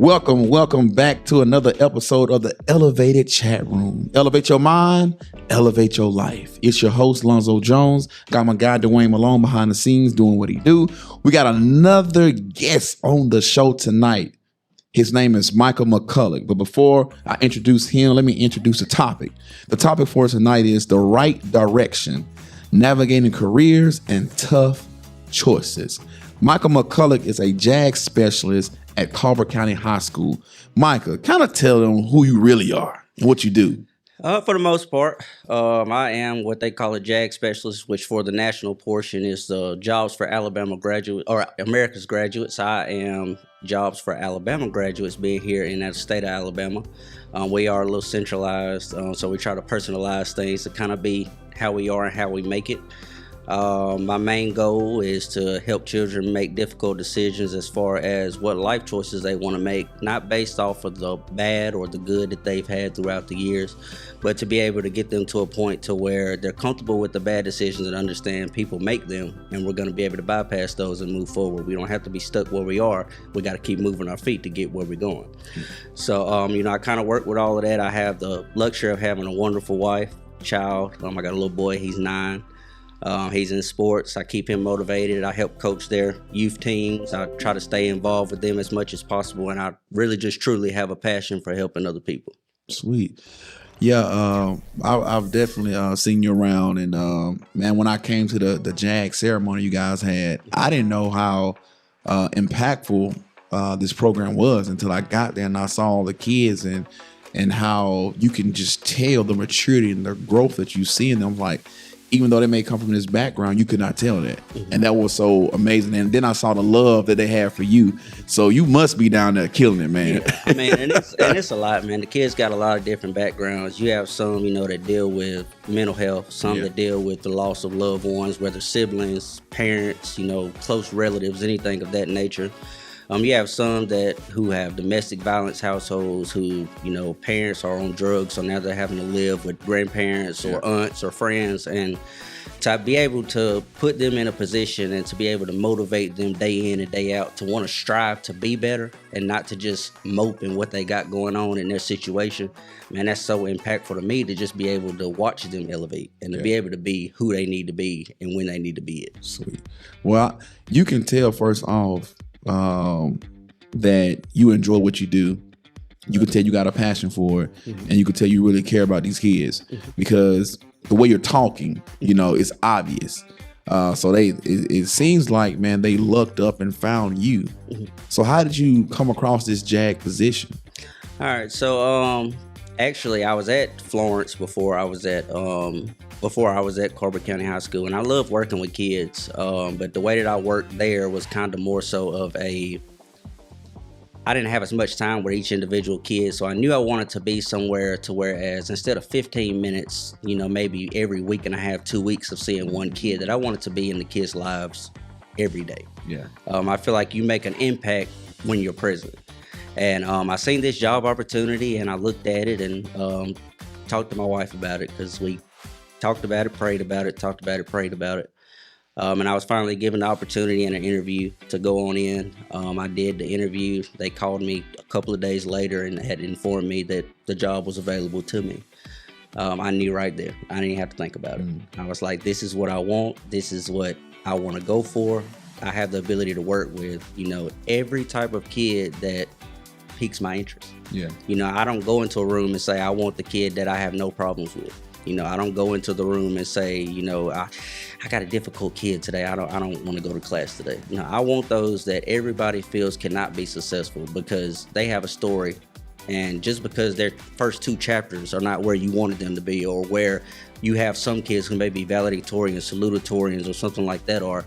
Welcome back to another episode of the Elevated Chat Room. Elevate your mind, elevate your life. It's your host, Lonzo Jones. Got my guy, Dwayne Malone, behind the scenes doing what he do. We got another guest on the show tonight. His name is Micah Mcculloch. But before I introduce him, let me introduce the topic. The topic for tonight is the right direction, navigating careers and tough choices. Micah Mcculloch is a JAG specialist at Carver County High School. Micah, kind of tell them who you really are and what you do. For the most part, I am what they call a JAG specialist, which for the national portion is the Jobs for Alabama Graduate or America's Graduates. I am Jobs for Alabama Graduates, being here in the state of Alabama. We are a little centralized, so we try to personalize things to kind of be how we are and how we make it. My main goal is to help children make difficult decisions as far as what life choices they want to make, not based off of the bad or the good that they've had throughout the years, but to be able to get them to a point to where they're comfortable with the bad decisions and understand people make them, and we're going to be able to bypass those and move forward. We don't have to be stuck where we are. We got to keep moving our feet to get where we're going. So, I kind of work with all of that. I have the luxury of having a wonderful wife, child. I got a little boy. He's 9. He's in sports. I keep him motivated. I help coach their youth teams. I try to stay involved with them as much as possible. And I really just truly have a passion for helping other people. Sweet. Yeah, I've definitely seen you around. And, man, when I came to the JAG ceremony you guys had, I didn't know how impactful this program was until I got there and I saw all the kids and how you can just tell the maturity and the growth that you see in them. Like, even though they may come from this background, you could not tell that. Mm-hmm. And that was so amazing. And then I saw the love that they have for you. So you must be down there killing it, man. Yeah, and it's a lot, man. The kids got a lot of different backgrounds. You have some, that deal with mental health, some that deal with the loss of loved ones, whether siblings, parents, close relatives, anything of that nature. You have some who have domestic violence households who, parents are on drugs, so now they're having to live with grandparents or aunts or friends. And to be able to put them in a position and to be able to motivate them day in and day out to want to strive to be better and not to just mope in what they got going on in their situation, man, that's so impactful to me to just be able to watch them elevate and to be able to be who they need to be and when they need to be it. Sweet. Well, you can tell first off, that you enjoy what you do. You can tell you got a passion for it, and you can tell you really care about these kids because the way you're talking, is obvious. So it seems like, man, they looked up and found you. So how did you come across this JAG position? All right, so actually, I was at Florence before I was at Carver County High School, and I love working with kids. But the way that I worked there was kind of more so of I didn't have as much time with each individual kid, so I knew I wanted to be somewhere to whereas instead of 15 minutes, maybe every week and a half, 2 weeks of seeing one kid, that I wanted to be in the kids' lives every day. Yeah. I feel like you make an impact when you're present. And I seen this job opportunity, and I looked at it and talked to my wife about it because we talked about it, prayed about it, talked about it, prayed about it. And I was finally given the opportunity in an interview to go on in. I did the interview. They called me a couple of days later and had informed me that the job was available to me. I knew right there. I didn't have to think about it. I was like, this is what I want. This is what I want to go for. I have the ability to work with, every type of kid that piques my interest. Yeah. I don't go into a room and say, I want the kid that I have no problems with. I don't go into the room and say, I got a difficult kid today. I don't want to go to class today. I want those that everybody feels cannot be successful because they have a story. And just because their first 2 chapters are not where you wanted them to be, or where you have some kids who may be valedictorians, salutatorians, or something like that, or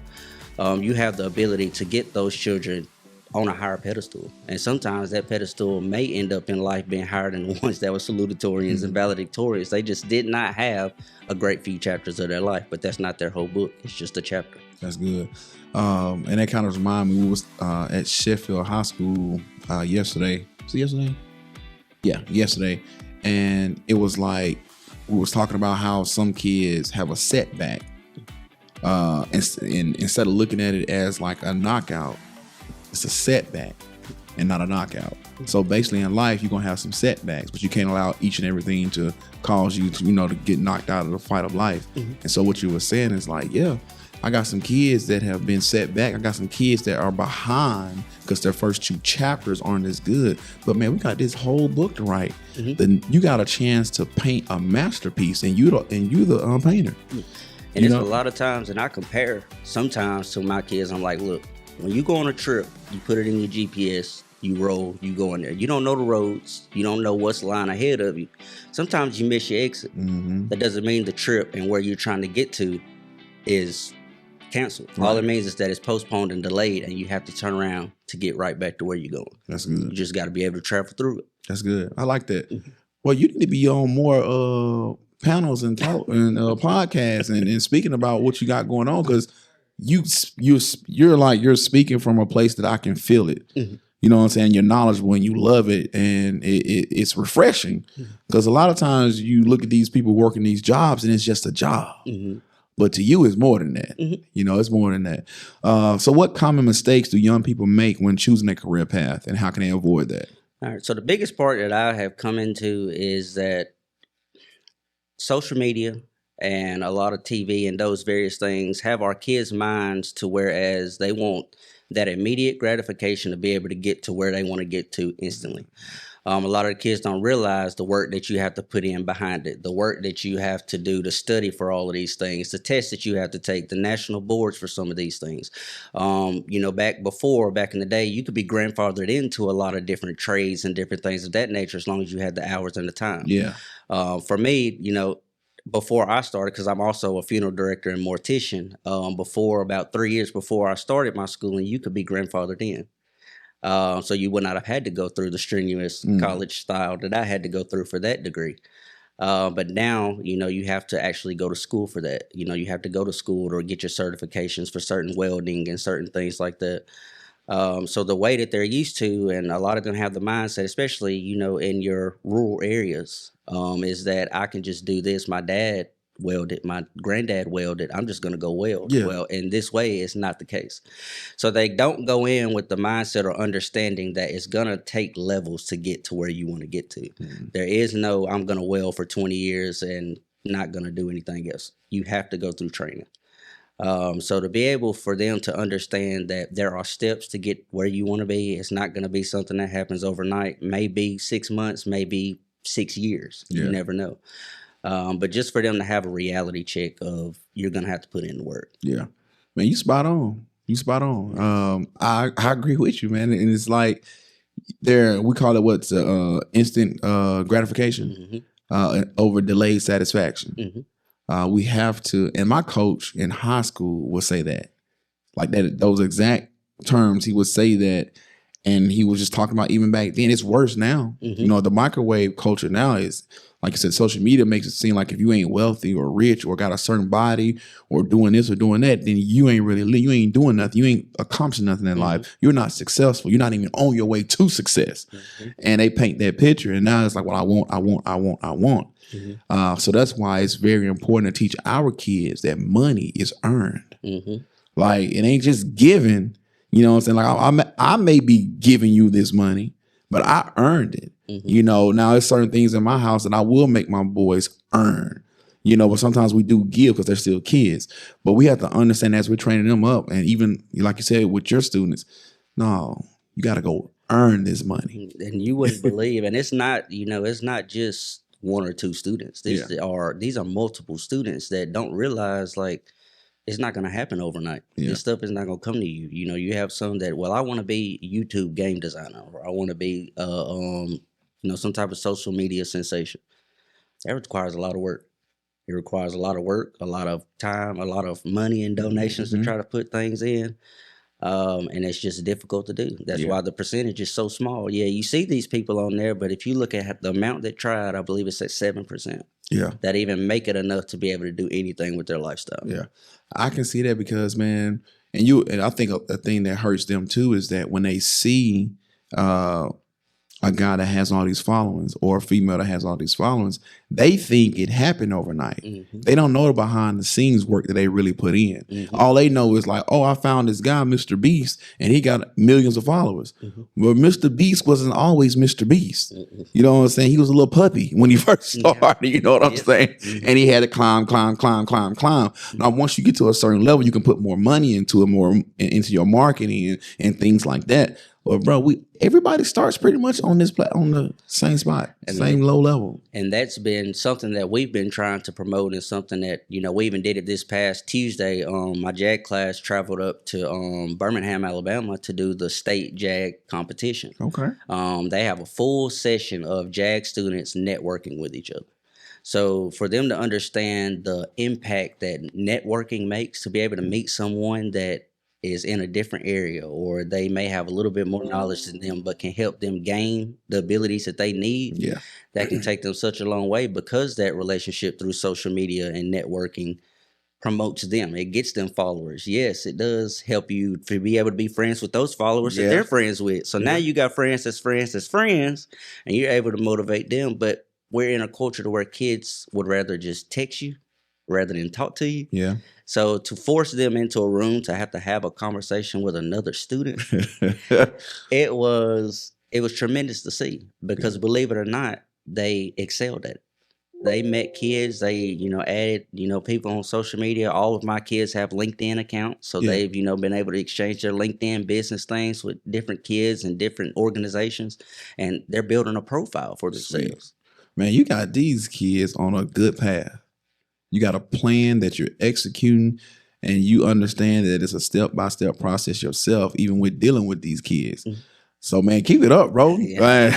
you have the ability to get those children on a higher pedestal. And sometimes that pedestal may end up in life being higher than the ones that were salutatorians and valedictorians. They just did not have a great few chapters of their life, but that's not their whole book. It's just a chapter. That's good. And that kind of reminds me, we was at Sheffield High School yesterday. Was it yesterday? Yeah, yesterday. And it was like, we was talking about how some kids have a setback. And instead of looking at it as like a knockout, it's a setback. and not a knockout. So basically in life, you're going to have some setbacks, but you can't allow each and everything to cause you to, to get knocked out of the fight of life. And so what you were saying is like, yeah, I got some kids that have been set back. I got some kids that are behind because their first 2 chapters aren't as good. But man, we got this whole book to write. Then you got a chance to paint a masterpiece, and you the painter. And it's a lot of times, and I compare sometimes to my kids. I'm like, look, when you go on a trip, you put it in your GPS, you roll, you go in there. You don't know the roads. You don't know what's lying ahead of you. Sometimes you miss your exit. That doesn't mean the trip and where you're trying to get to is canceled. All it means is that it's postponed and delayed, and you have to turn around to get right back to where you're going. That's good. You just got to be able to travel through it. That's good. I like that. Well, you need to be on more panels and talk and podcasts and speaking about what you got going on, because you're speaking from a place that I can feel it. You know what I'm saying? You're knowledgeable and you love it, and it's refreshing, because a lot of times you look at these people working these jobs and it's just a job. But to you, it's more than that. It's more than that. So what common mistakes do young people make when choosing a career path, and how can they avoid that? All right. So the biggest part that I have come into is that social media and a lot of TV and those various things have our kids' minds to whereas they want that immediate gratification to be able to get to where they want to get to instantly. A lot of the kids don't realize the work that you have to put in behind it, the work that you have to do to study for all of these things, the tests that you have to take, the national boards for some of these things. Back in the day, you could be grandfathered into a lot of different trades and different things of that nature as long as you had the hours and the time. Yeah. For me, before I started, because I'm also a funeral director and mortician, about 3 years before I started my schooling, you could be grandfathered in. So you would not have had to go through the strenuous college style that I had to go through for that degree. But now, you have to actually go to school for that. You have to go to school or get your certifications for certain welding and certain things like that. So the way that they're used to, and a lot of them have the mindset, especially, in your rural areas, is that I can just do this. My dad welded, my granddad welded, I'm just going to go weld. Yeah. Well, in this way, it's not the case. So they don't go in with the mindset or understanding that it's going to take levels to get to where you want to get to. There is no, I'm going to weld for 20 years and not going to do anything else. You have to go through training. So to be able for them to understand that there are steps to get where you want to be, it's not going to be something that happens overnight, maybe 6 months, maybe 6 years. Yeah. You never know. But just for them to have a reality check of you're going to have to put in the work. Yeah, man, you spot on. I agree with you, man. And it's like we call it instant gratification over delayed satisfaction. We have to, and my coach in high school would say that, like that, those exact terms, he would say that. And he was just talking about even back then, it's worse now. The microwave culture now is, like I said, social media makes it seem like if you ain't wealthy or rich or got a certain body or doing this or doing that, then you ain't doing nothing. You ain't accomplishing nothing in life. You're not successful. You're not even on your way to success. And they paint that picture. And now it's like, well, I want. So that's why it's very important to teach our kids that money is earned. Like, it ain't just given. You know what I'm saying? Like, I may be giving you this money, but I earned it. Now there's certain things in my house that I will make my boys earn. But sometimes we do give because they're still kids. But we have to understand as we're training them up, and even like you said with your students, no, you got to go earn this money. And you wouldn't believe, and it's not, it's not just one or two students. These are multiple students that don't realize, like, it's not going to happen overnight. This stuff is not going to come to you. You have some that, well, I want to be a YouTube game designer, or I want to be, some type of social media sensation. That requires a lot of work. It requires a lot of work, a lot of time, a lot of money and donations to try to put things in. And it's just difficult to do. That's why the percentage is so small. Yeah, you see these people on there, but if you look at the amount that tried, I believe it's at 7%. Yeah. That even make it enough to be able to do anything with their lifestyle. Yeah. I can see that because, man, and I think a thing that hurts them too is that when they see a guy that has all these followings or a female that has all these followings, they think it happened overnight. Mm-hmm. They don't know the behind the scenes work that they really put in. Mm-hmm. All they know is like, oh, I found this guy, Mr. Beast, and he got millions of followers. Mm-hmm. But Mr. Beast wasn't always Mr. Beast. Mm-hmm. You know what I'm saying? He was a little puppy when he first started. You know what I'm saying? Mm-hmm. And he had to climb. Now, once you get to a certain level, you can put more money into it, more into your marketing and things like that. But bro, everybody starts pretty much on the same spot, same low level. And that's been something that we've been trying to promote, and something that, you know, we even did it this past Tuesday. My JAG class traveled up to Birmingham, Alabama to do the state JAG competition. Okay. They have a full session of JAG students networking with each other. So for them to understand the impact that networking makes, to be able to meet someone that is in a different area, or they may have a little bit more knowledge than them, but can help them gain the abilities that they need, Yeah. that can take them such a long way, because that relationship through social media and networking promotes them. It gets them followers. Yes, it does help you to be able to be friends with those followers that they're friends with. So now you got friends, and you're able to motivate them. But we're in a culture to where kids would rather just text you rather than talk to you. Yeah. So to force them into a room to have a conversation with another student, it was tremendous to see, because believe it or not, they excelled at it. They met kids, they, you know, added, you know, people on social media. All of my kids have LinkedIn accounts. So they've, you know, been able to exchange their LinkedIn business things with different kids and different organizations, and they're building a profile for themselves. Man, you got these kids on a good path. You got a plan that you're executing, and you understand that it's a step-by-step process yourself, even with dealing with these kids. Mm-hmm. So, man, keep it up, bro. Yeah. Man,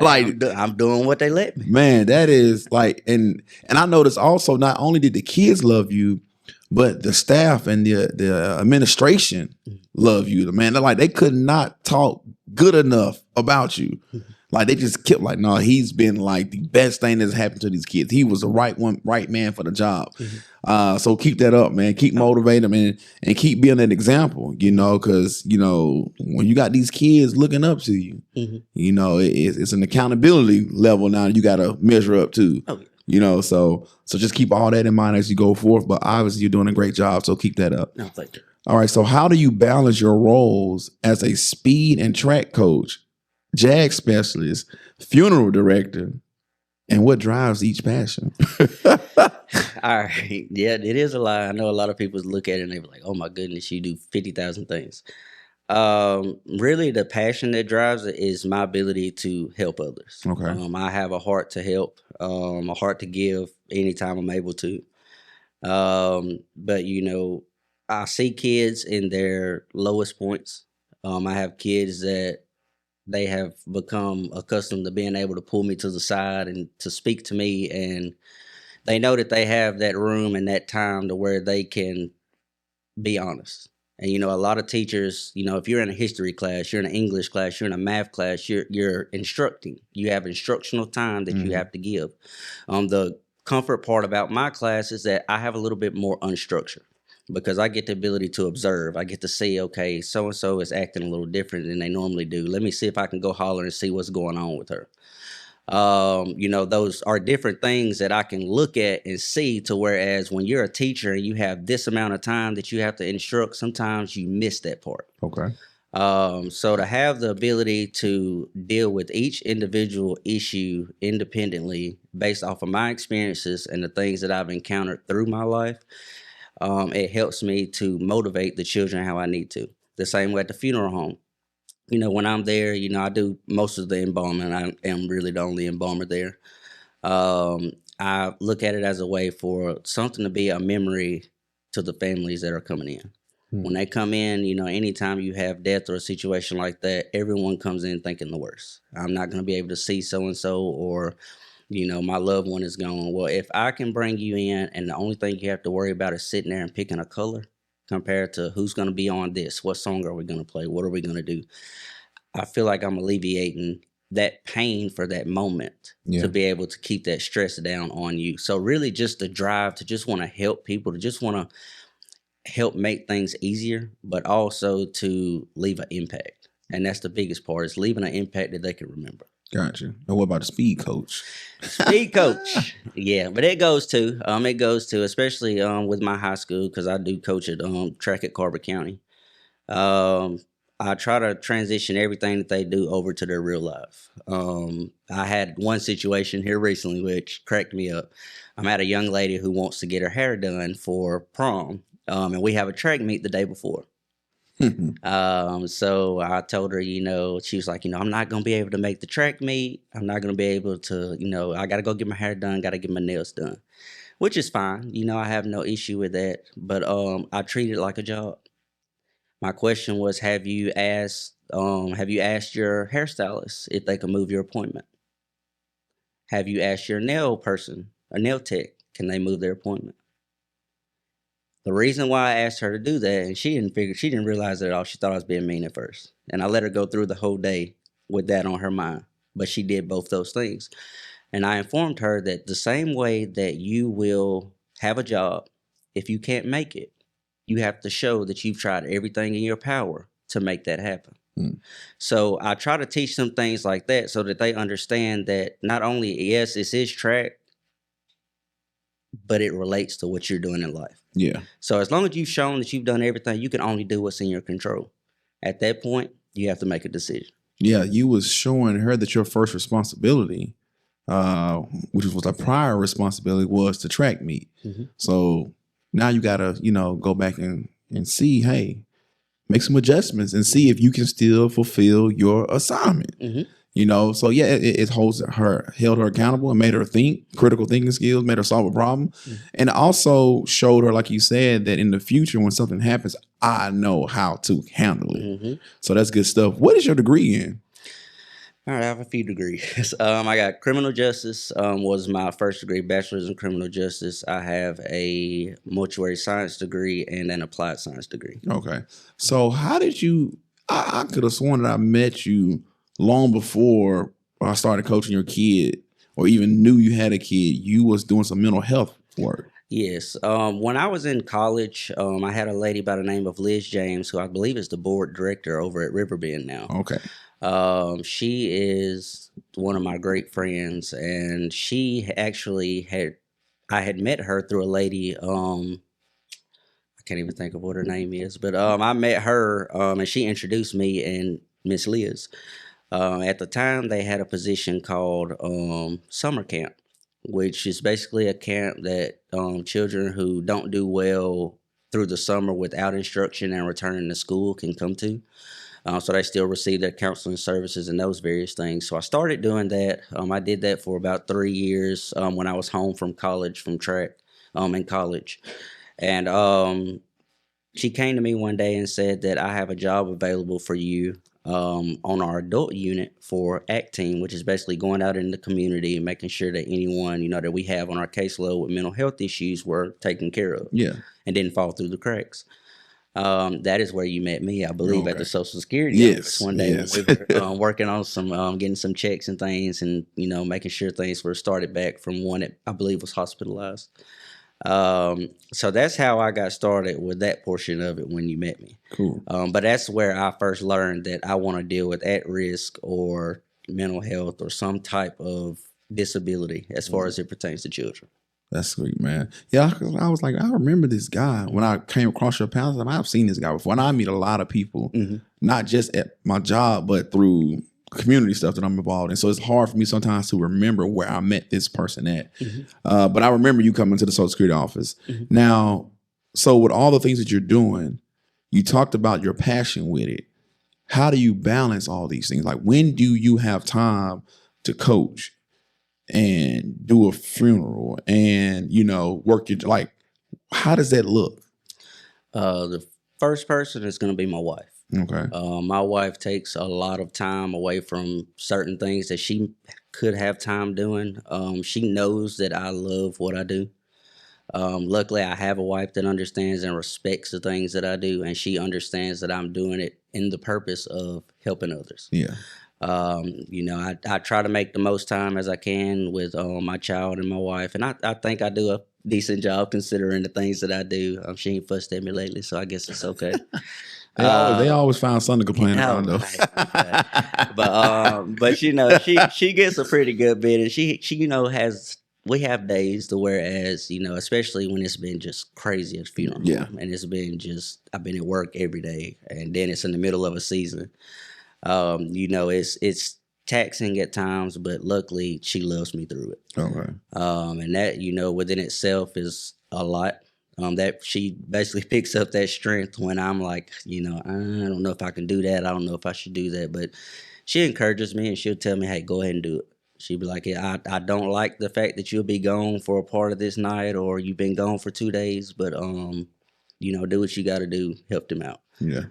like I'm doing what they let me. Man, that is like, and I noticed also, not only did the kids love you, but the staff and the administration love you. Man, they're like, they could not talk good enough about you. Like, they just kept like, no, he's been like the best thing that's happened to these kids. He was the right man for the job. Mm-hmm. So keep that up, man. Keep motivating them and keep being an example, you know, because, you know, when you got these kids looking up to you, mm-hmm. you know, it's an accountability level now you got to measure up to. Okay. You know, so just keep all that in mind as you go forth. But obviously, you're doing a great job, so keep that up. No, thank you. All right, so how do you balance your roles as a speed and track coach, JAG specialist, funeral director, and what drives each passion? All right. Yeah, it is a lot. I know a lot of people look at it and they're like, oh my goodness, you do 50,000 things. Really the passion that drives it is my ability to help others. Okay. I have a heart to help, a heart to give anytime I'm able to. But you know, I see kids in their lowest points. I have kids that they have become accustomed to being able to pull me to the side and to speak to me, and they know that they have that room and that time to where they can be honest. And, you know, a lot of teachers, you know, if you're in a history class, you're in an English class, you're in a math class, you're instructing. You have instructional time that you have to give. The comfort part about my class is that I have a little bit more unstructured, because I get the ability to observe. I get to see, okay, so-and-so is acting a little different than they normally do. Let me see if I can go holler and see what's going on with her. You know, those are different things that I can look at and see, to whereas when you're a teacher and you have this amount of time that you have to instruct, sometimes you miss that part. Okay. So to have the ability to deal with each individual issue independently based off of my experiences and the things that I've encountered through my life, it helps me to motivate the children how I need to. The same way at the funeral home. You know, when I'm there, you know, I do most of the embalming. I am really the only embalmer there. I look at it as a way for something to be a memory to the families that are coming in. When they come in, you know, anytime you have death or a situation like that, everyone comes in thinking the worst. I'm not going to be able to see so-and-so, or, you know, my loved one is gone. Well, if I can bring you in and the only thing you have to worry about is sitting there and picking a color compared to who's going to be on this, what song are we going to play, what are we going to do, I feel like I'm alleviating that pain for that moment to be able to keep that stress down on you. So really just the drive to just want to help people, to just want to help make things easier, but also to leave an impact. And that's the biggest part, is leaving an impact that they can remember. Gotcha. And what about the speed coach? Speed coach. Yeah, but it goes to, especially with my high school, because I do coach at track at Carver County. Um, I try to transition everything that they do over to their real life. I had one situation here recently which cracked me up. I'm at a young lady who wants to get her hair done for prom, and we have a track meet the day before. So I told her, she was like, I'm not gonna be able to make the track meet. I'm not gonna be able to, I gotta go get my hair done, gotta get my nails done, which is fine. I have no issue with that. But I treat it like a job. My question was, have you asked your hairstylist if they can move your appointment? Have you asked your nail person, a nail tech, can they move their appointment? The reason why I asked her to do that, and she didn't realize it at all. She thought I was being mean at first. And I let her go through the whole day with that on her mind. But she did both those things. And I informed her that the same way that you will have a job, if you can't make it, you have to show that you've tried everything in your power to make that happen. So I try to teach them things like that so that they understand that not only, yes, this is track, but it relates to what you're doing in life. Yeah. So as long as you've shown that you've done everything, you can only do what's in your control. At that point, you have to make a decision. Yeah, you was showing her that your first responsibility, which was a prior responsibility, was to track meet. Mm-hmm. So now you gotta, go back and see, hey, make some adjustments and see if you can still fulfill your assignment. Mm-hmm. So yeah, it held her accountable and made her think, critical thinking skills, made her solve a problem. Mm-hmm. And also showed her, like you said, that in the future when something happens, I know how to handle it. Mm-hmm. So that's good stuff. What is your degree in? All right, I have a few degrees. I got criminal justice, was my first degree, bachelor's in criminal justice. I have a mortuary science degree and an applied science degree. Okay. So how did you, I could have sworn that I met you long before I started coaching your kid or even knew you had a kid. You was doing some mental health work. Yes. When I was in college, I had a lady by the name of Liz James, who I believe is the board director over at Riverbend now. Okay. She is one of my great friends, and she actually I had met her through a lady, I can't even think of what her name is, but I met her, and she introduced me and Miss Liz. At the time, they had a position called summer camp, which is basically a camp that children who don't do well through the summer without instruction and returning to school can come to. So they still receive their counseling services and those various things. So I started doing that. I did that for about 3 years when I was home from college, from track in college. And she came to me one day and said that I have a job available for you on our adult unit for ACT team, which is basically going out in the community and making sure that anyone, that we have on our caseload with mental health issues were taken care of. Yeah. And didn't fall through the cracks. That is where you met me, I believe, at the Social Security office one day. Yes. When we were working on some, getting some checks and things and, making sure things were started back from one that I believe was hospitalized. So that's how I got started with that portion of it when you met me. Cool. But that's where I first learned that I want to deal with at-risk or mental health or some type of disability as far as it pertains to children. That's sweet, man. Yeah, I was like, I remember this guy when I came across your page. I've seen this guy before, and I meet a lot of people, not just at my job, but through community stuff that I'm involved in. So it's hard for me sometimes to remember where I met this person at. But I remember you coming to the Social Security office. Now, so with all the things that you're doing, you talked about your passion with it. How do you balance all these things? Like, when do you have time to coach and do a funeral and, work your, like, how does that look? The first person is going to be my wife. Okay. My wife takes a lot of time away from certain things that she could have time doing. She knows that I love what I do. Luckily, I have a wife that understands and respects the things that I do, and she understands that I'm doing it in the purpose of helping others. Yeah. I try to make the most time as I can with my child and my wife, and I think I do a decent job considering the things that I do. She ain't fussed at me lately, so I guess it's okay. They always find something to complain about, though. Right. But you know, she gets a pretty good bit, and she has. We have days to whereas, especially when it's been just crazy at funeral Yeah. home, and it's been just I've been at work every day, and then it's in the middle of a season. It's taxing at times, but luckily she loves me through it. Okay. And that within itself is a lot. That she basically picks up that strength when I'm like, I don't know if I can do that. I don't know if I should do that, but she encourages me and she'll tell me, hey, go ahead and do it. She'd be like, yeah, I don't like the fact that you'll be gone for a part of this night or you've been gone for 2 days, but do what you got to do, help them out. Yeah.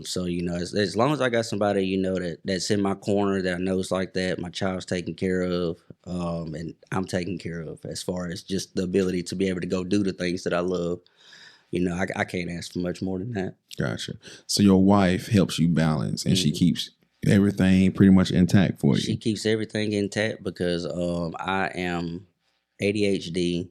So as long as I got somebody that's in my corner that I know is like that, my child's taken care of, and I'm taken care of as far as just the ability to be able to go do the things that I love. I can't ask for much more than that. Gotcha. So your wife helps you balance, and she keeps everything pretty much intact for you. She keeps everything intact because I am ADHD.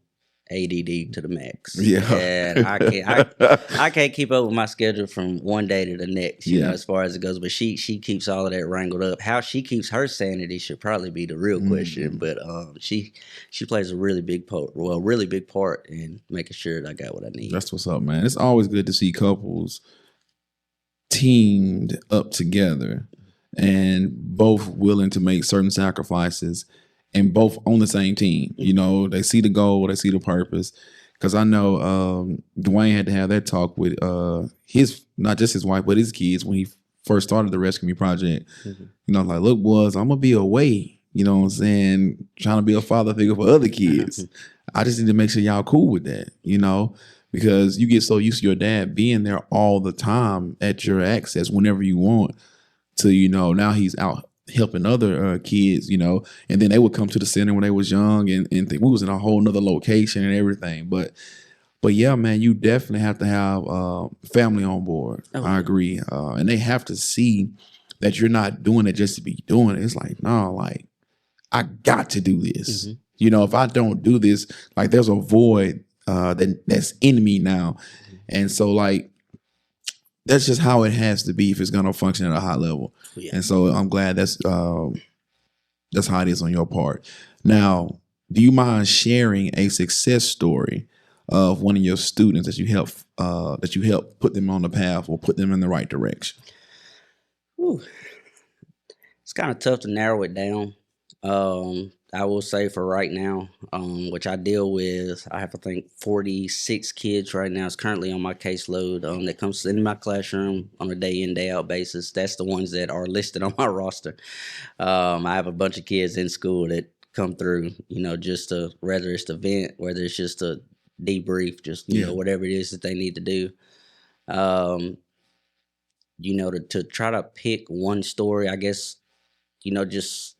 ADD to the max. Yeah. And I can't keep up with my schedule from one day to the next, as far as it goes. But she keeps all of that wrangled up. How she keeps her sanity should probably be the real question. But she plays a really big part in making sure that I got what I need. That's what's up, man. It's always good to see couples teamed up together and both willing to make certain sacrifices and both on the same team. They see the goal, they see the purpose. Because I know Dwayne had to have that talk with not just his wife, but his kids when he first started the Rescue Me Project. Like, look, boys, I'm going to be away, what I'm saying, trying to be a father figure for other kids. I just need to make sure y'all cool with that, because you get so used to your dad being there all the time at your access whenever you want to, now he's out helping other kids, and then they would come to the center when they was young and we was in a whole nother location and everything. But yeah, man, you definitely have to have family on board. Oh. I agree. And they have to see that you're not doing it just to be doing it. It's like, no, like I got to do this. If I don't do this, like there's a void that's in me now. And so like, that's just how it has to be if it's going to function at a high level. Yeah. And so I'm glad that's how it is on your part. Now, do you mind sharing a success story of one of your students that you help put them on the path or put them in the right direction? Ooh. It's kind of tough to narrow it down. I will say for right now, which I deal with, I have, I think, 46 kids right now. It's currently on my caseload that comes in my classroom on a day in, day out basis. That's the ones that are listed on my roster. I have a bunch of kids in school that come through, just to, whether it's to vent, whether it's just to debrief, just, whatever it is that they need to do. To try to pick one story, I guess, just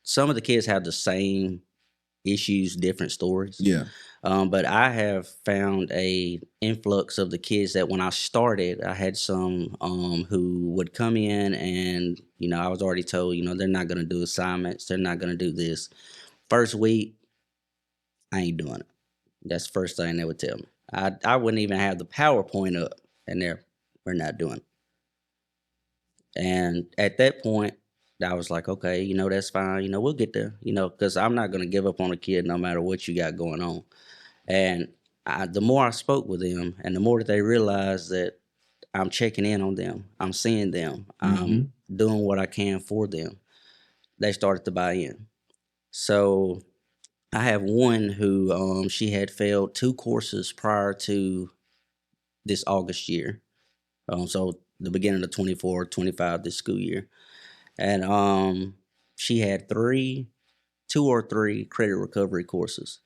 some of the kids have the same issues, different stories. Yeah. But I have found a influx of the kids that when I started, I had some who would come in and, I was already told, they're not going to do assignments. They're not going to do this. First week, I ain't doing it. That's the first thing they would tell me. I wouldn't even have the PowerPoint up and we're not doing it. And at that point, I was like, okay, that's fine. We'll get there, because I'm not going to give up on a kid no matter what you got going on. And the more I spoke with them and the more that they realized that I'm checking in on them, I'm seeing them, I'm doing what I can for them, they started to buy in. So I have one who she had failed 2 courses prior to this August year. So the beginning of 24-25 this school year. And she had 2 or 3 credit recovery courses.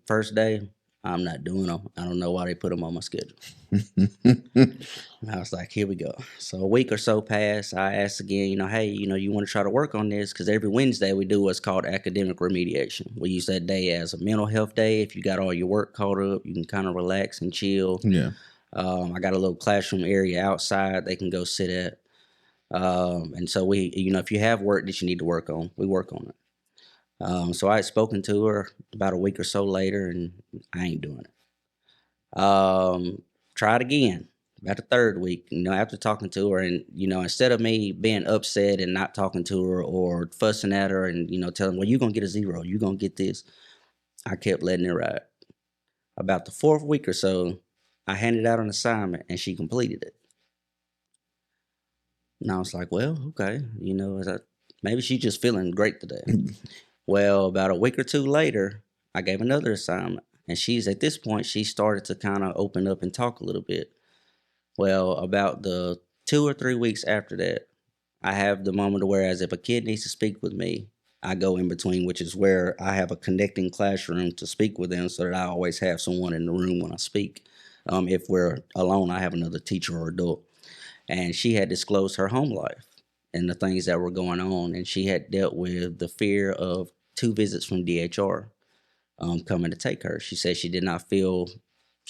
First day, I'm not doing them. I don't know why they put them on my schedule. And I was like, here we go. So a week or so passed. I asked again, hey, you want to try to work on this? Because every Wednesday we do what's called academic remediation. We use that day as a mental health day. If you got all your work caught up, you can kind of relax and chill. Yeah. I got a little classroom area outside they can go sit at. And so we, if you have work that you need to work on, we work on it. So I had spoken to her about a week or so later, and I ain't doing it. Tried again, about the third week, after talking to her, and instead of me being upset and not talking to her or fussing at her and telling, well, you're gonna get a 0, you're gonna get this, I kept letting it ride. About the fourth week or so, I handed out an assignment and she completed it. And I was like, well, okay, maybe she's just feeling great today. Well, about a week or two later, I gave another assignment, and at this point, she started to kind of open up and talk a little bit. Well, about the 2 or 3 weeks after that, I have the moment where, as if a kid needs to speak with me, I go in between, which is where I have a connecting classroom to speak with them, so that I always have someone in the room when I speak. If we're alone, I have another teacher or adult. And she had disclosed her home life and the things that were going on, and she had dealt with the fear of 2 visits from DHR coming to take her. She said she didn't feel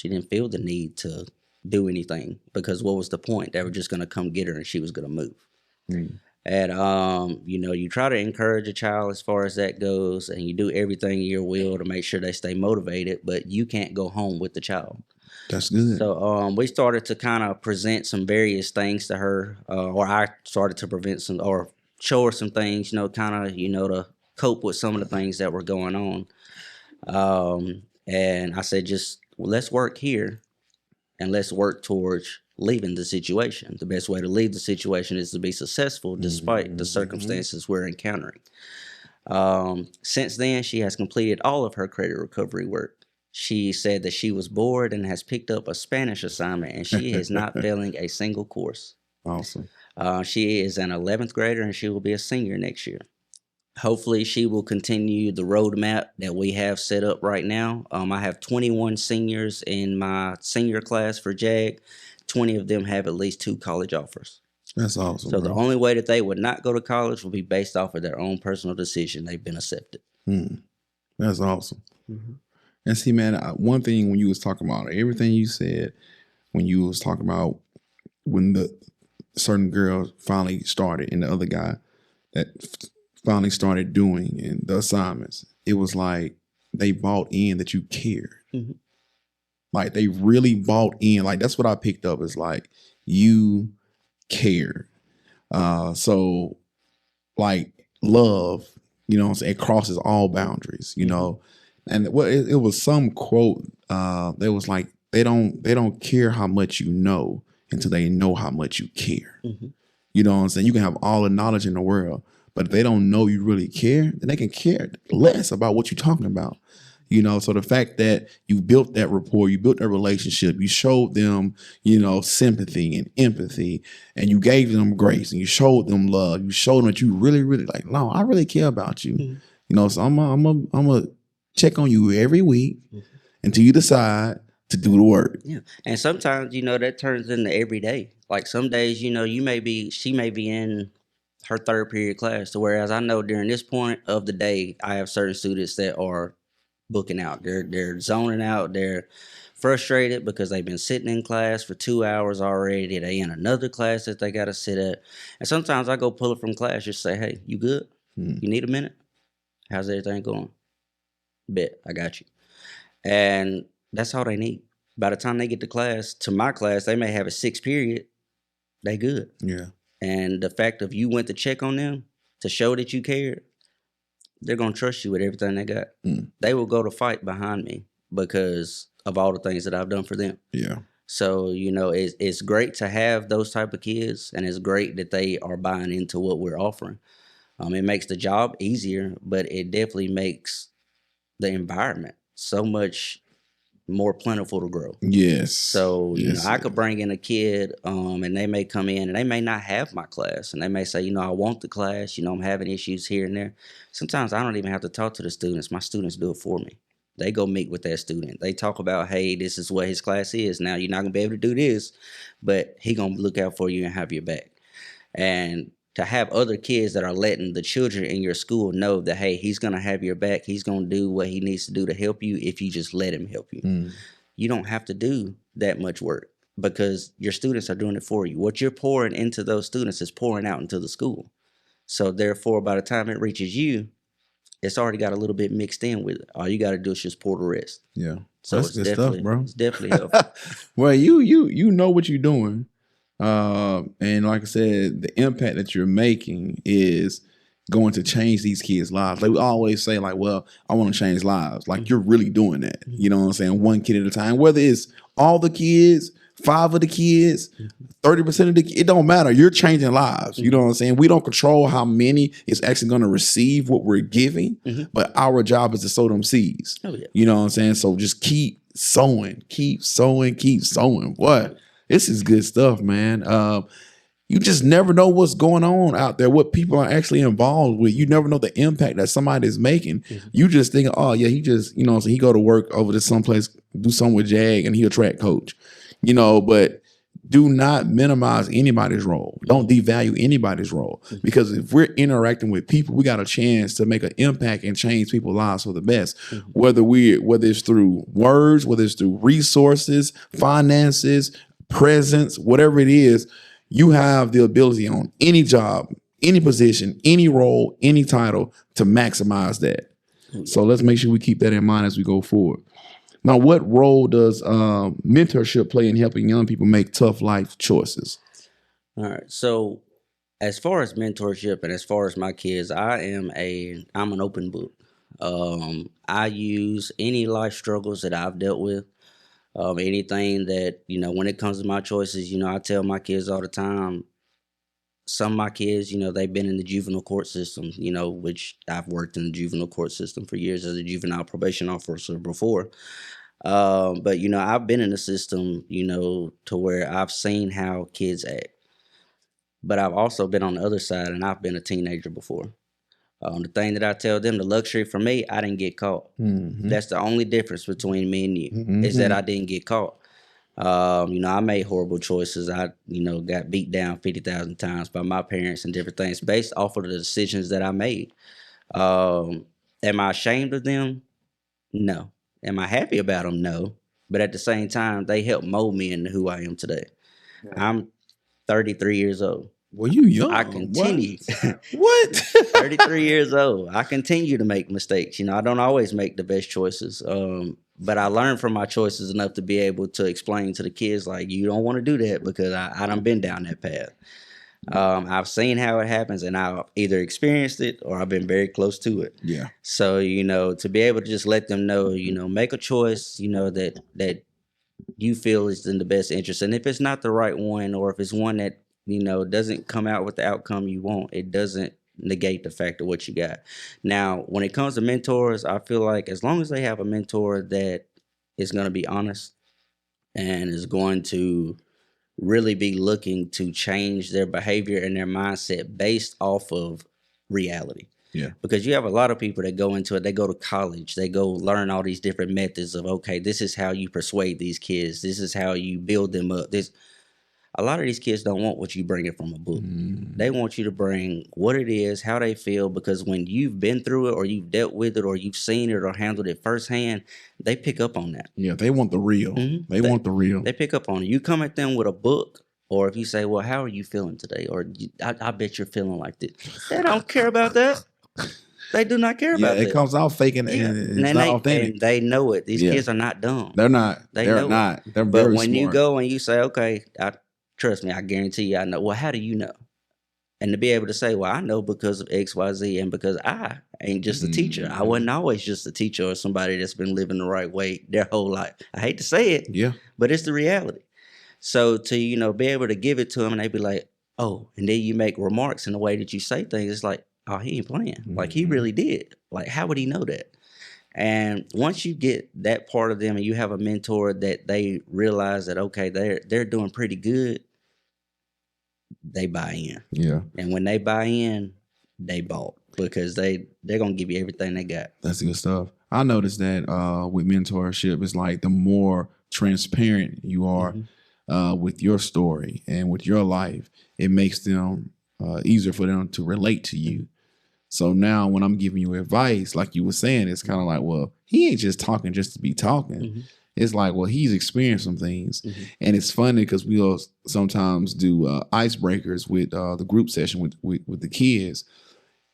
the need to do anything, because what was the point? They were just going to come get her and she was going to move. Mm. And you try to encourage a child as far as that goes, and you do everything in your will to make sure they stay motivated, but you can't go home with the child. That's good. So we started to kind of present some various things to her, or I started to present some, or show her some things, kind of, to cope with some of the things that were going on. And I said, let's work here and let's work towards leaving the situation. The best way to leave the situation is to be successful despite the circumstances we're encountering. Since then, she has completed all of her credit recovery work. She said that she was bored and has picked up a Spanish assignment, and she is not failing a single course. Awesome. She is an 11th grader, and she will be a senior next year. Hopefully, she will continue the roadmap that we have set up right now. I have 21 seniors in my senior class for JAG. 20 of them have at least 2 college offers. That's awesome. So the only way that they would not go to college will be based off of their own personal decision. They've been accepted. That's awesome. Mm-hmm. And see, man, one thing when you was talking about everything you said, when you was talking about when the certain girl finally started and the other guy that finally started doing and the assignments, it was like they bought in that you cared. Mm-hmm. Like they really bought in. Like that's what I picked up, is like you cared. So like love, what I'm saying, it crosses all boundaries, And it was some quote that was like, they don't care how much you know until they know how much you care. Mm-hmm. You know what I'm saying? You can have all the knowledge in the world, but if they don't know you really care, then they can care less about what you're talking about. So the fact that you built that rapport, you built that relationship, you showed them, sympathy and empathy, and you gave them grace, and you showed them love. You showed them that you really, really like, no, I really care about you. Mm-hmm. So I'm a check on you every week until you decide to do the work. Yeah. And sometimes, that turns into every day. Like some days, she may be in her 3rd period class, to whereas I know during this point of the day, I have certain students that are booking out. They're zoning out. They're frustrated because they've been sitting in class for 2 hours already. They in another class that they got to sit at. And sometimes I go pull it from class, just say, hey, you good? You need a minute? How's everything going? Bet, I got you. And that's all they need. By the time they get to my class, they may have a 6th period. They good. Yeah. And the fact of you went to check on them to show that you cared, they're going to trust you with everything they got. They will go to fight behind me because of all the things that I've done for them. Yeah. So, it's great to have those type of kids, and it's great that they are buying into what we're offering. It makes the job easier, but it definitely makes the environment so much more plentiful to grow. Yes. So, yes, I could bring in a kid and they may come in and they may not have my class, and they may say, I want the class, I'm having issues here and there. Sometimes I don't even have to talk to the students. My students do it for me. They go meet with that student. They talk about, hey, this is what his class is. Now, you're not going to be able to do this, but he going to look out for you and have your back. And to have other kids that are letting the children in your school know that, hey, he's going to have your back. He's going to do what he needs to do to help you if you just let him help you. You don't have to do that much work because your students are doing it for you. What you're pouring into those students is pouring out into the school. So therefore, by the time it reaches you, it's already got a little bit mixed in with it. All you got to do is just pour the rest. Yeah. So That's it's good stuff, definitely bro. it's definitely helpful. Well, you know what you're doing, and like I said, the impact that you're making is going to change these kids' lives. Like we always say, like, well, I want to change lives. Like you're really doing that. You know what I'm saying? One kid at a time. Whether it's all the kids, 5 of the kids, 30% of the kids, it don't matter. You're changing lives. You know what I'm saying? We don't control how many is actually going to receive what we're giving, but our job is to sow them seeds. Oh, yeah. You know what I'm saying? So just keep sowing, keep sowing, keep sowing. What? This is good stuff, man. You just never know what's going on out there, what people are actually involved with. You never know the impact that somebody is making. You just think, oh yeah, he just, you know, so he go to work over to someplace, do something with Jag, and he a track coach. You know, but do not minimize anybody's role. Don't devalue anybody's role. Because if we're interacting with people, we got a chance to make an impact and change people's lives for the best. Whether it's through words, whether it's through resources, finances, presence, whatever it is, you have the ability on any job, any position, any role, any title to maximize that. So let's make sure we keep that in mind as we go forward. Now, what role does mentorship play in helping young people make tough life choices? All right. So as far as mentorship and as far as my kids, I'm an open book. I use any life struggles that I've dealt with. Anything that, when it comes to my choices, I tell my kids all the time, some of my kids, they've been in the juvenile court system, which I've worked in the juvenile court system for years as a juvenile probation officer before. But, I've been in the system, to where I've seen how kids act. But I've also been on the other side, and I've been a teenager before. The thing that I tell them, the luxury for me, I didn't get caught. That's the only difference between me and you, is that I didn't get caught. I made horrible choices. I, got beat down 50,000 times by my parents and different things based off of the decisions that I made. Am I ashamed of them? No. Am I happy about them? No. But at the same time, they helped mold me into who I am today. Right. I'm 33 years old. Well, you young. I continue. What? 33 years old. I continue to make mistakes. I don't always make the best choices. But I learned from my choices enough to be able to explain to the kids, like, you don't want to do that because I done been down that path. I've seen how it happens, and I've either experienced it or I've been very close to it. Yeah. So, to be able to just let them know, make a choice, that you feel is in the best interest. And if it's not the right one, or if it's one that, doesn't come out with the outcome you want, it doesn't negate the fact of what you got. Now, when it comes to mentors, I feel like as long as they have a mentor that is going to be honest and is going to really be looking to change their behavior and their mindset based off of reality. Yeah. Because you have a lot of people that go into it, they go to college, they go learn all these different methods of, okay, this is how you persuade these kids, this is how you build them up. A lot of these kids don't want what you bring it from a book. They want you to bring what it is, how they feel, because when you've been through it or you've dealt with it or you've seen it or handled it firsthand, they pick up on that. Yeah, they want the real. They want the real. They pick up on it. You come at them with a book, or if you say, well, how are you feeling today? Or I bet you're feeling like this. They don't care about that. They do not care about that. It comes out faking and it's not authentic. And they know it. These kids are not dumb. They're not. They're not. They're very smart. But when you go and you say, okay, trust me, I guarantee you I know. Well, how do you know? And to be able to say, well, I know because of X, Y, Z, and because I ain't just a teacher. I wasn't always just a teacher or somebody that's been living the right way their whole life. I hate to say it, but it's the reality. So to, be able to give it to them and they be like, oh, and then you make remarks in the way that you say things. It's like, oh, he ain't playing. Like, he really did. Like, how would he know that? And once you get that part of them and you have a mentor that they realize that, okay, they're doing pretty good, they buy in. Yeah. And when they buy in, they bought because they're going to give you everything they got. That's good stuff. I noticed that with mentorship, it's like the more transparent you are with your story and with your life, it makes them easier for them to relate to you. So now when I'm giving you advice, like you were saying, it's kind of like, well, he ain't just talking just to be talking. It's like, well, he's experienced some things. And it's funny because we'll sometimes do icebreakers with the group session with the kids,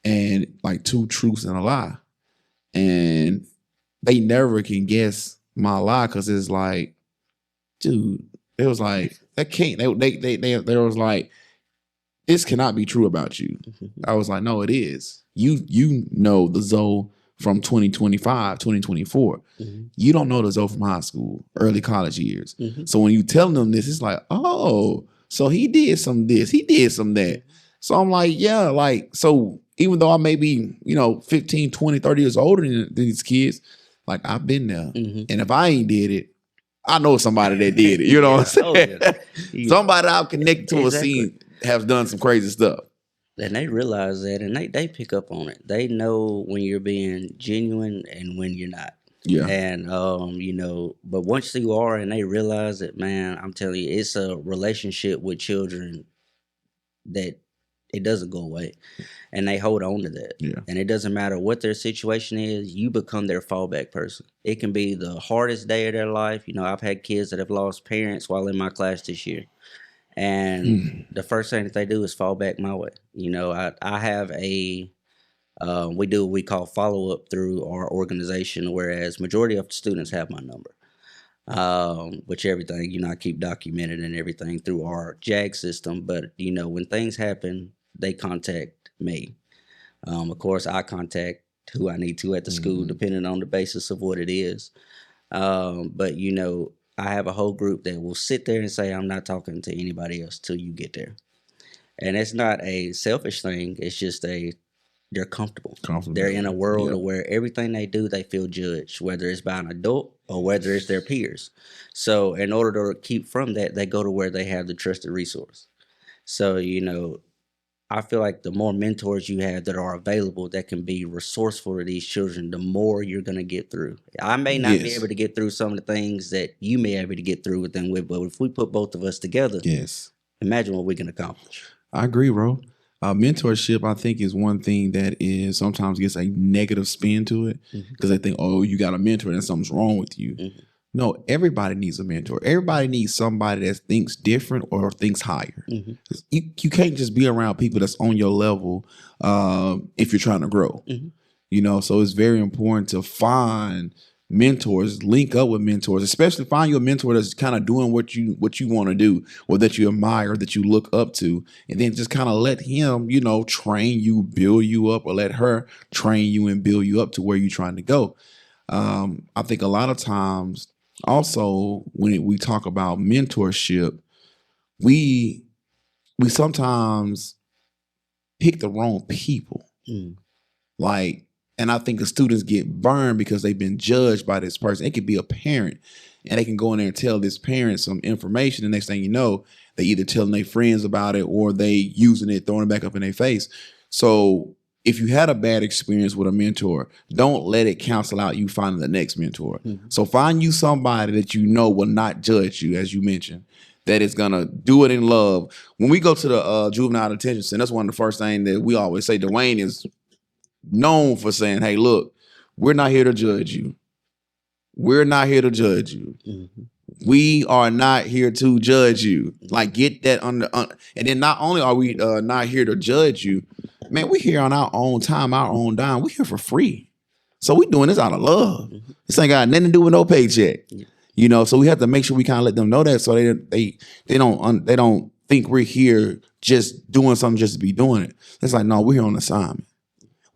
and like 2 truths and a lie. And they never can guess my lie because it's like, dude, it was like that can't. They was like, this cannot be true about you. I was like, no, it is. You know the Zoe from 2025, 2024. You don't know the Zoe from high school, early college years. So when you tell them this, it's like, oh, so he did some this, he did some that. So I'm like, yeah, like, so even though I may be, 15, 20, 30 years older than these kids, like I've been there. And if I ain't did it, I know somebody that did it. You know what I'm saying? Somebody I've connected to a scene has done some crazy stuff. And they realize that, and they pick up on it. They know when you're being genuine and when you're not. Yeah. And, but once you are and they realize it, man, I'm telling you, it's a relationship with children that it doesn't go away. And they hold on to that. Yeah. And it doesn't matter what their situation is, you become their fallback person. It can be the hardest day of their life. I've had kids that have lost parents while in my class this year. And the first thing that they do is fall back my way. I have we do what we call follow-up through our organization, whereas majority of the students have my number. Which everything, I keep documented and everything through our JAG system. But, when things happen, they contact me. Of course, I contact who I need to at the school, depending on the basis of what it is. But, I have a whole group that will sit there and say, I'm not talking to anybody else till you get there. And it's not a selfish thing. It's just they're comfortable. They're in a world where everything they do, they feel judged, whether it's by an adult or whether it's their peers. So in order to keep from that, they go to where they have the trusted resource. So, I feel like the more mentors you have that are available that can be resourceful to these children, the more you're going to get through. I may not be able to get through some of the things that you may be able to get through with them with, but if we put both of us together, imagine what we can accomplish. I agree, bro. Mentorship, I think, is one thing that is sometimes gets a negative spin to it because they think, oh, you got a mentor and something's wrong with you. No, everybody needs a mentor. Everybody needs somebody that thinks different or thinks higher. You can't just be around people that's on your level if you're trying to grow. So it's very important to find mentors, link up with mentors, especially find you a mentor that's kind of doing what you want to do or that you admire, that you look up to, and then just kind of let him, train you, build you up, or let her train you and build you up to where you're trying to go. I think a lot of times also when we talk about mentorship, we sometimes pick the wrong people. And I think the students get burned because they've been judged by this person. It could be a parent, and they can go in there and tell this parent some information. The next thing you know, they either telling their friends about it or they using it, throwing it back up in their face. So if you had a bad experience with a mentor, don't let it cancel out you finding the next mentor. So find you somebody that will not judge you, as you mentioned, that is going to do it in love. When we go to the juvenile detention center, that's one of the first things that we always say. Dwayne is known for saying, hey, look, we're not here to judge you. We're not here to judge you. We are not here to judge you. Like, get that under. And then not only are we not here to judge you, man, we're here on our own time, our own dime. We're here for free. So we're doing this out of love. This ain't got nothing to do with no paycheck. So we have to make sure we kind of let them know that so they don't think we're here just doing something just to be doing it. It's like, no, we're here on assignment.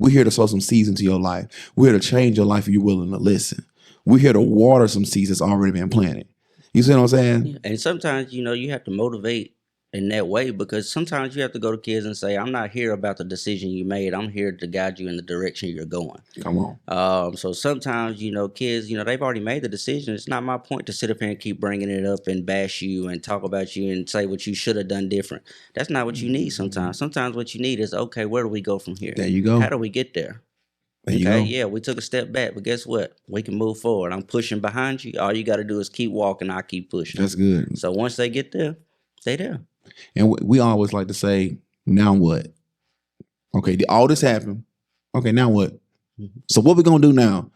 We're here to sow some seeds into your life. We're here to change your life if you're willing to listen. We're here to water some seeds that's already been planted. You see what I'm saying? Yeah. And sometimes, you have to motivate in that way, because sometimes you have to go to kids and say, I'm not here about the decision you made. I'm here to guide you in the direction you're going. Come on. So sometimes, kids, they've already made the decision. It's not my point to sit up here and keep bringing it up and bash you and talk about you and say what you should have done different. That's not what you need sometimes. Sometimes what you need is, okay, where do we go from here? There you go. How do we get there? Yeah, we took a step back, but guess what? We can move forward. I'm pushing behind you. All you got to do is keep walking. I keep pushing. That's good. So once they get there, they there. And we always like to say, now what? Okay, all this happened. Okay, now what? So what we going to do now?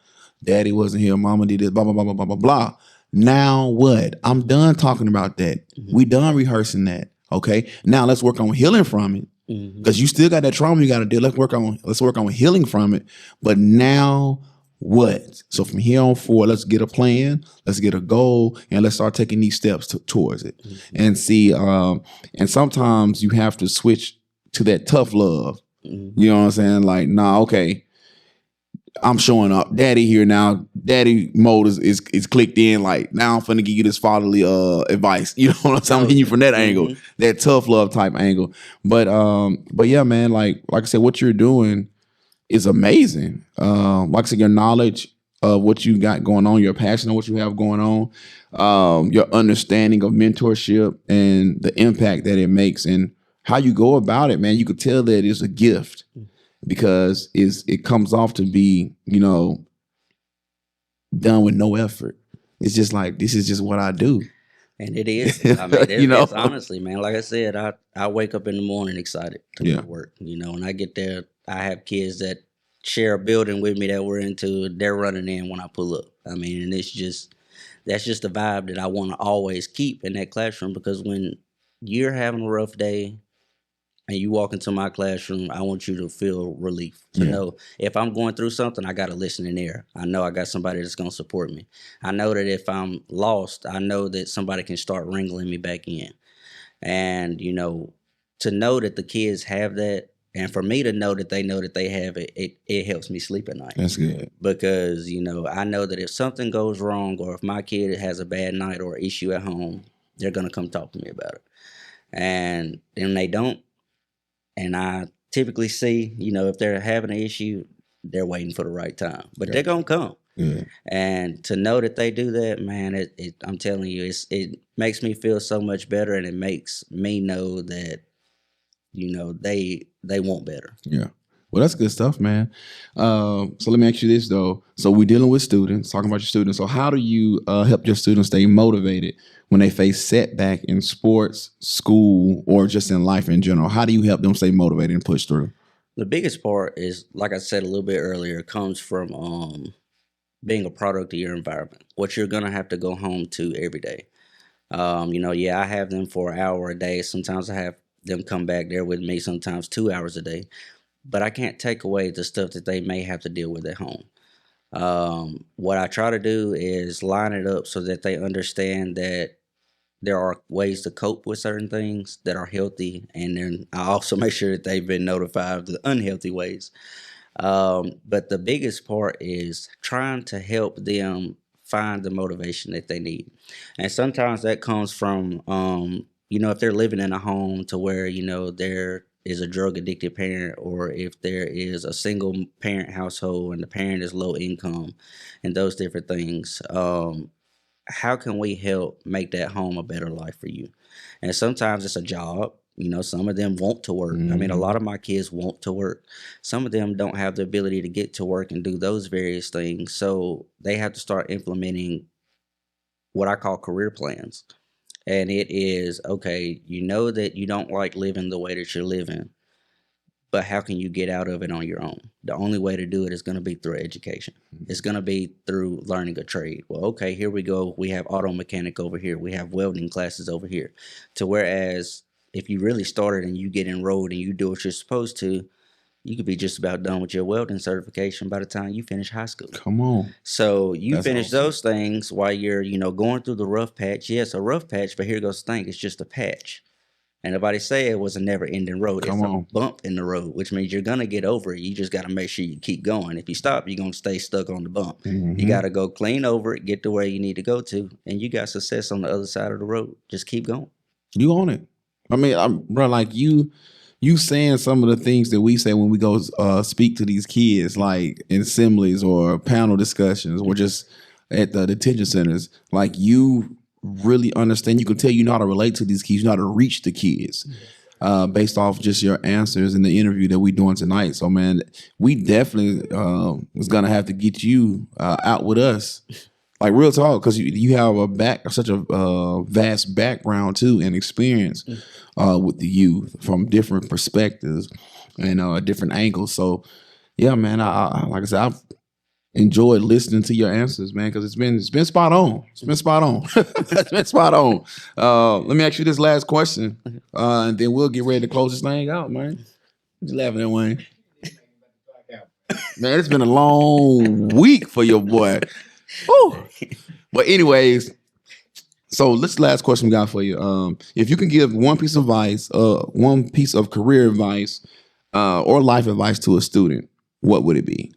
Daddy wasn't here. Mama did this, blah, blah, blah, blah, blah, blah, blah. Now what? I'm done talking about that. We done rehearsing that. Okay, now let's work on healing from it. Because you still got that trauma you got to deal. Let's work on healing from it. But now what? So from here on forward, let's get a plan, let's get a goal, and let's start taking these steps towards it. And see, and sometimes you have to switch to that tough love. You know what I'm saying? Like, nah, okay, I'm showing up. Daddy here now. Daddy mode is clicked in. Like, now I'm finna give you this fatherly advice. You know what I'm saying? I'm hitting you from that angle, that tough love type angle. But yeah, man, like I said, what you're doing is amazing. Like I said, your knowledge of what you got going on, your passion of what you have going on, your understanding of mentorship and the impact that it makes and how you go about it, man. You could tell that it's a gift because it comes off to be, you know, done with no effort. It's just like, this is just what I do. And it is. I mean, it's honestly, man, like I said, I wake up in the morning excited to go to work, you know, and I get there. I have kids that share a building with me that we're into. They're running in when I pull up. I mean, and that's just the vibe that I want to always keep in that classroom, because when you're having a rough day and you walk into my classroom, I want you to feel relief. To know if I'm going through something, I got a listening ear. I know I got somebody that's going to support me. I know that if I'm lost, I know that somebody can start wrangling me back in. And, you know, to know that the kids have that, and for me to know that they have it, it helps me sleep at night. That's good. Because, you know, I know that if something goes wrong, or if my kid has a bad night or issue at home, they're going to come talk to me about it. And then they don't. And I typically see, you know, if they're having an issue, they're waiting for the right time. But they're going to come. Yeah. And to know that they do that, man, I'm telling you, it makes me feel so much better, and it makes me know that, you know, they want better. Yeah. Well, that's good stuff, man. So let me ask you this, though. So we're dealing with students, talking about your students. So how do you help your students stay motivated when they face setback in sports, school, or just in life in general? How do you help them stay motivated and push through? The biggest part is, like I said a little bit earlier, comes from being a product of your environment, what you're going to have to go home to every day. You know, I have them for an hour a day. Sometimes I have them come back there with me, sometimes 2 hours a day. But I can't take away the stuff that they may have to deal with at home. What I try to do is line it up so that they understand that there are ways to cope with certain things that are healthy. And then I also make sure that they've been notified of the unhealthy ways. But the biggest part is trying to help them find the motivation that they need. And sometimes that comes from, you know, if they're living in a home to where, you know, there is a drug addicted parent, or if there is a single parent household and the parent is low income, and those different things. How can we help make that home a better life for you? And sometimes it's a job. You know, some of them want to work. I mean, a lot of my kids want to work. Some of them don't have the ability to get to work and do those various things. So they have to start implementing what I call career plans. And it is, okay, you know that you don't like living the way that you're living, but how can you get out of it on your own? The only way to do it is going to be through education. It's going to be through learning a trade. Well, okay, here we go. We have auto mechanic over here. We have welding classes over here. To whereas if you really started and you get enrolled and you do what you're supposed to, you could be just about done with your welding certification by the time you finish high school. Come on. So you finish those things while you're, you know, going through the rough patch. Yes, a rough patch, but here goes the thing. It's just a patch. And nobody say it was a never-ending road. It's a bump in the road, which means you're going to get over it. You just got to make sure you keep going. If you stop, you're going to stay stuck on the bump. You got to go clean over it, get to where you need to go to, and you got success on the other side of the road. Just keep going. You own it. I mean, bro, like you saying some of the things that we say when we go speak to these kids, like in assemblies or panel discussions or just at the detention centers, like you really understand. You can tell you know how to relate to these kids, you know how to reach the kids based off just your answers in the interview that we're doing tonight. So, man, we definitely was going to have to get you out with us. Like, real talk, because you have such a vast background too and experience with the youth from different perspectives and different angles. So, yeah, man, I like I said, I've enjoyed listening to your answers, man, because it's been spot on. It's been spot on. It's been spot on. Let me ask you this last question, and then we'll get ready to close this thing out, man. Just laughing at Wayne. Man, it's been a long week for your boy. Woo. But anyways, so this last question we got for you. If you can give one piece of advice, one piece of career advice, or life advice to a student, what would it be?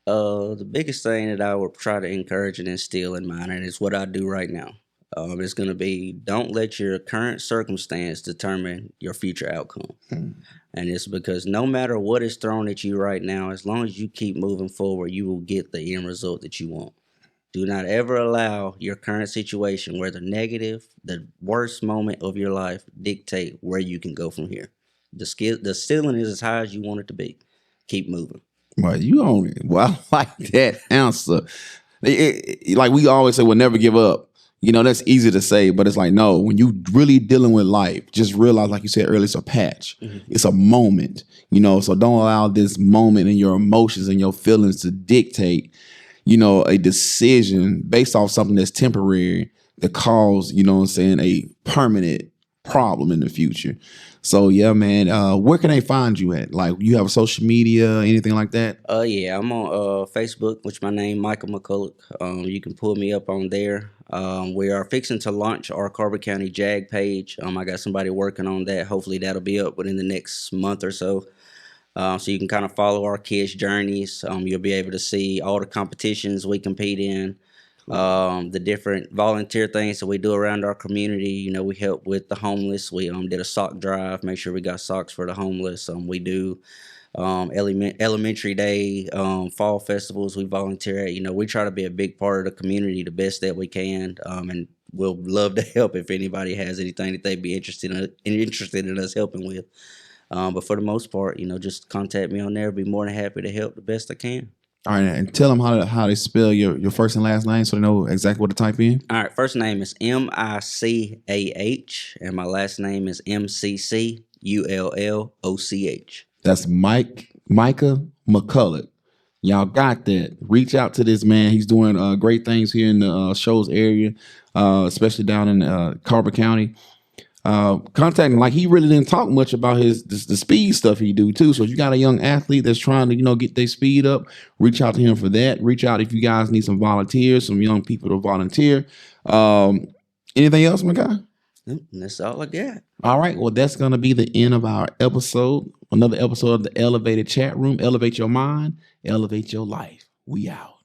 The biggest thing that I would try to encourage and instill in mind, and it's what I do right now, is going to be don't let your current circumstance determine your future outcome. And it's because no matter what is thrown at you right now, as long as you keep moving forward, you will get the end result that you want. Do not ever allow your current situation, whether negative, the worst moment of your life, dictate where you can go from here. The ceiling is as high as you want it to be. Keep moving. Well, you own it. Well, I like that answer. Like we always say, we'll never give up. You know, that's easy to say, but it's like, no, when you really dealing with life, just realize, like you said earlier, it's a patch. It's a moment, you know, so don't allow this moment and your emotions and your feelings to dictate, you know, a decision based off something that's temporary that cause, you know what I'm saying, a permanent problem in the future. So yeah, man, where can they find you at? Like, you have social media, anything like that? Yeah, I'm on Facebook, which my name Micah Mcculloch. You can pull me up on there. We are fixing to launch our Carver County JAG page. I got somebody working on that. Hopefully that'll be up within the next month or so. So you can kind of follow our kids' journeys. You'll be able to see all the competitions we compete in, the different volunteer things that we do around our community. You know, we help with the homeless. We did a sock drive, make sure we got socks for the homeless. We do elementary day, fall festivals we volunteer at. You know, we try to be a big part of the community the best that we can, and we'll love to help if anybody has anything that they'd be interested in us helping with. But for the most part, you know, just contact me on there. I'll be more than happy to help the best I can. All right, and tell them how they spell your first and last name so they know exactly what to type in. All right, first name is Micah, and my last name is Mcculloch. That's Micah Mcculloch. Y'all got that. Reach out to this man. He's doing great things here in the Shoals area, especially down in Carver County. Contact him. Like, he really didn't talk much about the speed stuff he do too. So if you got a young athlete that's trying to, you know, get their speed up, reach out to him for that. Reach out if you guys need some volunteers, some young people to volunteer. Anything else, my guy? That's all I got. All right. Well, that's going to be the end of our episode. Another episode of the Elevated Chat Room. Elevate your mind, elevate your life. We out.